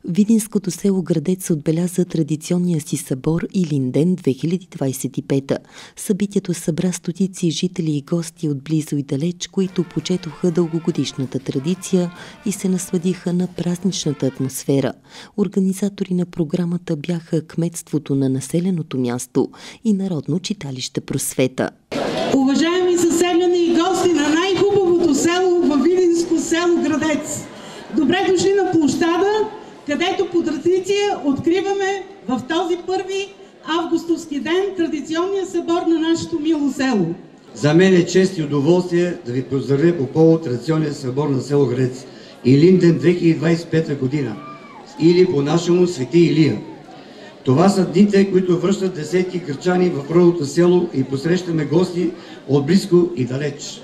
Видинското село Градец отбеляза традиционния си събор Илинден 2025. Събитието събра стотици жители и гости от близо и далеч, които почетоха дългогодишната традиция и се насладиха на празничната атмосфера. Организатори на програмата бяха кметството на населеното място и Народно читалище Просвета. Уважаеми съселяни и гости на най-хубавото село във Видинско село Градец, добре дошли на площада, където по традиция откриваме в този 1 августовски ден традиционния събор на нашето мило село. За мен е чест и удоволствие да ви поздравя по повод традиционния събор на село Градец Илинден 2025 година, или по-нашему Свети Илия. Това са дните, които връщат десетки грчани в родното село и посрещаме гости от близко и далеч.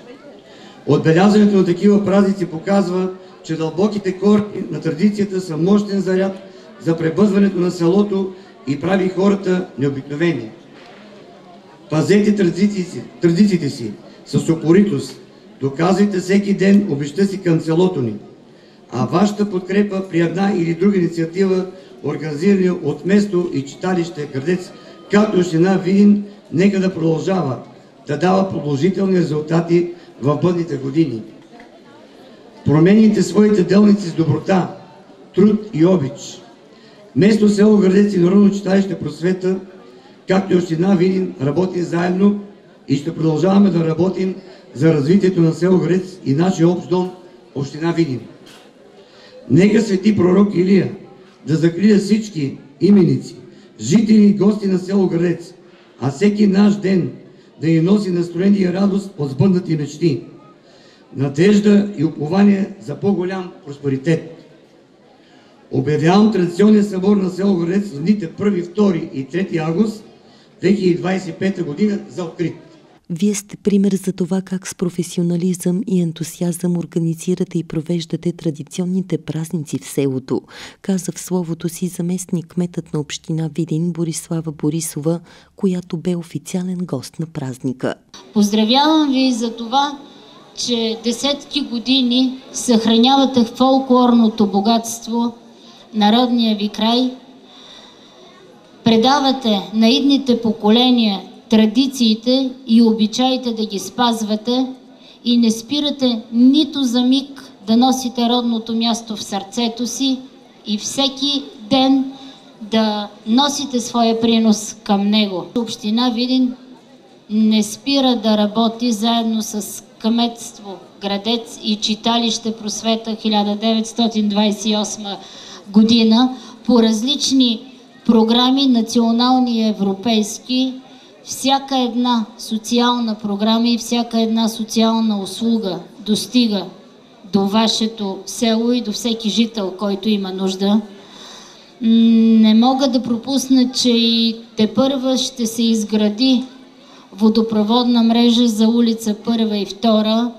Отбелязването на такива празници показва, че дълбоките корени на традицията са мощен заряд за пребъдването на селото и прави хората необикновени. Пазете традициите си с упоритост, доказвайте всеки ден обичта си към селото ни, а вашата подкрепа при една или друга инициатива, организирана от место и читалище Градец, както община Видин, нека да продължава да дава положителни резултати в бъдните години. Промените своите делници с доброта, труд и обич. Место село Градец и Народно читалище Просвета, както и община Видин, работим заедно и ще продължаваме да работим за развитието на село Градец и нашия общ дом, община Видин. Нека свети пророк Илия да закрие всички именици, жители и гости на село Градец, а всеки наш ден да ни носи настроение и радост от сбъднати мечти, надежда и упование за по-голям просперитет. Обявявам традиционния събор на село Градец в дните 1, 2 и 3 август 2025 година за открит. Вие сте пример за това как с професионализъм и ентусиазъм организирате и провеждате традиционните празници в селото, каза в словото си заместник-кметът на община Видин Борислава Борисова, която бе официален гост на празника. Поздравявам ви за това, че десетки години съхранявате фолклорното богатство, народния ви край, предавате на идните поколения традициите и обичаите да ги спазвате и не спирате нито за миг да носите родното място в сърцето си и всеки ден да носите своя принос към него. Община Видин не спира да работи заедно с кметство Градец и читалище Просвета 1928 година по различни програми, национални и европейски. Всяка една социална програма и всяка една социална услуга достига до вашето село и до всеки жител, който има нужда. Не мога да пропусна, че и тепърва ще се изгради водопроводна мрежа за улица 1 и 2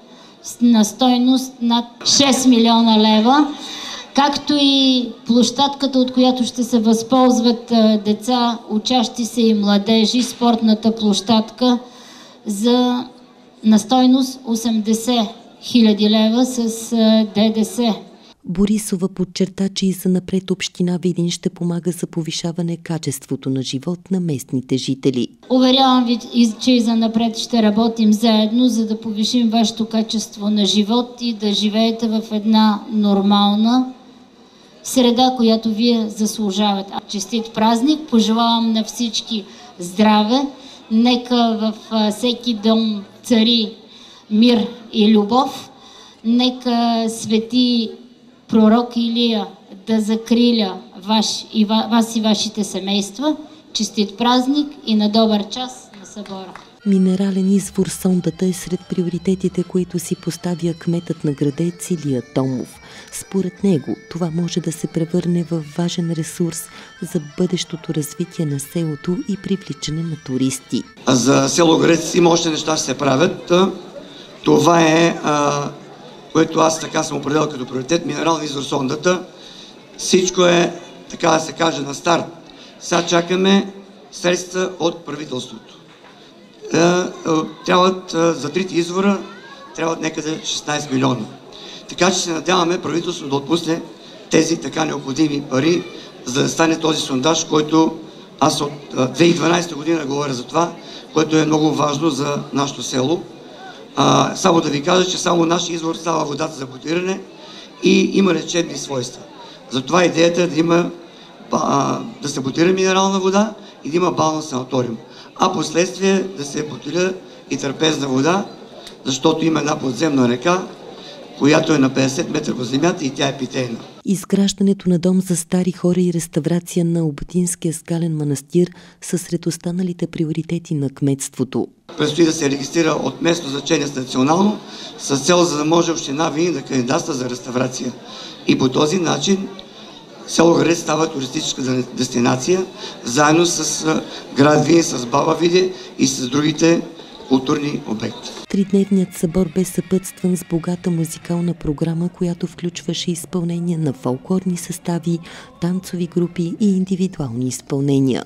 на стойност над 6 милиона лева, както и площадката, от която ще се възползват деца, учащи се и младежи, спортната площадка на стойност 80 000 лева с ДДС. Борисова подчерта, че и занапред община Видин ще помага за повишаване качеството на живот на местните жители. Уверявам ви, че и занапред ще работим заедно, за да повишим вашето качество на живот и да живеете в една нормална среда, която вие заслужавате. Честит празник! Пожелавам на всички здраве! Нека във всеки дом цари мир и любов! Нека свети пророк Илия да закриля вас и вашите семейства. Честит празник и на добър час на събора! Минерален извор Сондата е сред приоритетите, които си поставя кметът на Градец Илия Томов. Според него това може да се превърне в важен ресурс за бъдещото развитие на селото и привличане на туристи. За село Градец има още неща ще се правят. Това е, което аз така съм определил като приоритет, минерален извор Сондата. Всичко е, така да се каже, на старт. Сега чакаме средства от правителството. Трябват за трите извора трябват някъде 16 милиона. Така че се надяваме правителството да отпусне тези така необходими пари, за да стане този сондаж, който аз от 2012 година говоря за това, което е много важно за нашето село. Само да ви кажа, че само нашия извор става водата за бутилиране и има лечебни свойства. Затова идеята е да се бутилира минерална вода и да има балнео-санаториум. А последствие да се бутилира и трапезна вода, защото има една подземна река, която е на 50 метра по земята и тя е питейна. Изграждането на дом за стари хора и реставрация на Обатинския скален манастир са сред останалите приоритети на кметството. Предстои да се регистрира от местно значение с национално, с цел за да може община Видин да кандидатства за реставрация. И по този начин село Градец става туристическа дестинация, заедно с град Видин, с Баба Видин и с другите културни обекти. Тридневният събор бе съпътстван с богата музикална програма, която включваше изпълнение на фолклорни състави, танцови групи и индивидуални изпълнения.